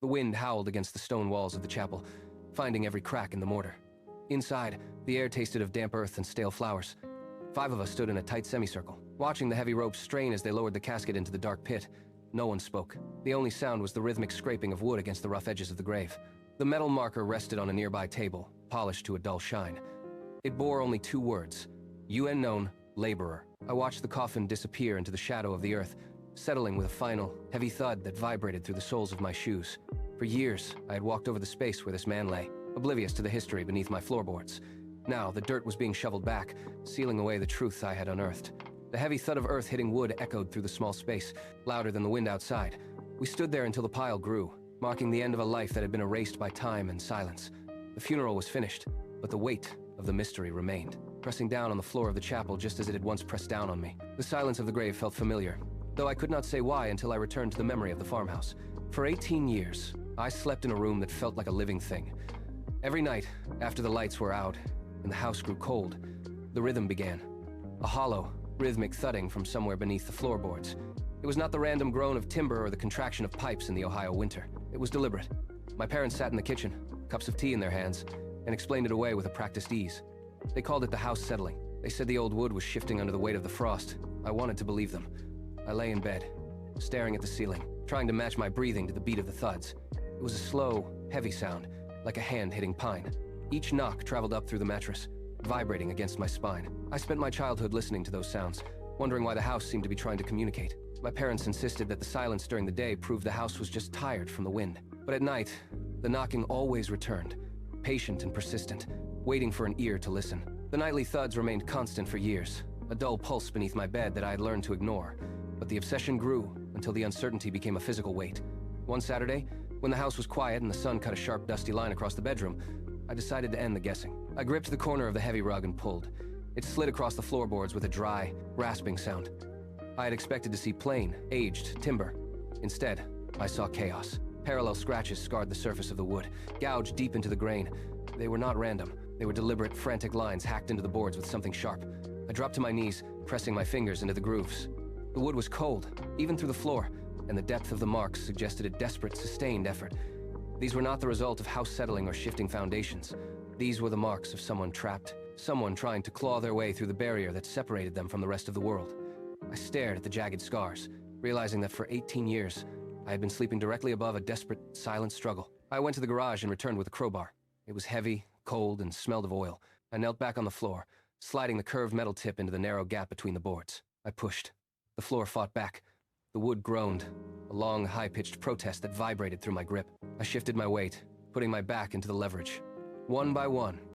The wind howled against the stone walls of the chapel, finding every crack in the mortar. Inside, the air tasted of damp earth and stale flowers. 5 of us stood in a tight semicircle, watching the heavy ropes strain as they lowered the casket into the dark pit. No one spoke. The only sound was the rhythmic scraping of wood against the rough edges of the grave. The metal marker rested on a nearby table, polished to a dull shine. It bore only 2 words: UN known, laborer. I watched the coffin disappear into the shadow of the earth, settling with a final, heavy thud that vibrated through the soles of my shoes. For years, I had walked over the space where this man lay, oblivious to the history beneath my floorboards. Now, the dirt was being shoveled back, sealing away the truth I had unearthed. The heavy thud of earth hitting wood echoed through the small space, louder than the wind outside. We stood there until the pile grew, marking the end of a life that had been erased by time and silence. The funeral was finished, but the weight of the mystery remained, pressing down on the floor of the chapel just as it had once pressed down on me. The silence of the grave felt familiar, though I could not say why until I returned to the memory of the farmhouse. For 18 years, I slept in a room that felt like a living thing. Every night, after the lights were out and the house grew cold, the rhythm began. A hollow, rhythmic thudding from somewhere beneath the floorboards. It was not the random groan of timber or the contraction of pipes in the Ohio winter. It was deliberate. My parents sat in the kitchen, cups of tea in their hands, and explained it away with a practiced ease. They called it the house settling. They said the old wood was shifting under the weight of the frost. I wanted to believe them. I lay in bed, staring at the ceiling, trying to match my breathing to the beat of the thuds. It was a slow, heavy sound, like a hand hitting pine. Each knock traveled up through the mattress, vibrating against my spine. I spent my childhood listening to those sounds, wondering why the house seemed to be trying to communicate. My parents insisted that the silence during the day proved the house was just tired from the wind. But at night, the knocking always returned, patient and persistent, waiting for an ear to listen. The nightly thuds remained constant for years, a dull pulse beneath my bed that I had learned to ignore. But the obsession grew until the uncertainty became a physical weight. One Saturday, when the house was quiet and the sun cut a sharp, dusty line across the bedroom, I decided to end the guessing. I gripped the corner of the heavy rug and pulled. It slid across the floorboards with a dry, rasping sound. I had expected to see plain, aged timber. Instead, I saw chaos. Parallel scratches scarred the surface of the wood, gouged deep into the grain. They were not random. They were deliberate, frantic lines hacked into the boards with something sharp. I dropped to my knees, pressing my fingers into the grooves. The wood was cold, even through the floor, and the depth of the marks suggested a desperate, sustained effort. These were not the result of house settling or shifting foundations. These were the marks of someone trapped, someone trying to claw their way through the barrier that separated them from the rest of the world. I stared at the jagged scars, realizing that for 18 years, I had been sleeping directly above a desperate, silent struggle. I went to the garage and returned with a crowbar. It was heavy, cold, and smelled of oil. I knelt back on the floor, sliding the curved metal tip into the narrow gap between the boards. I pushed. The floor fought back. The wood groaned, a long, high-pitched protest that vibrated through my grip. I shifted my weight, putting my back into the leverage. One by one,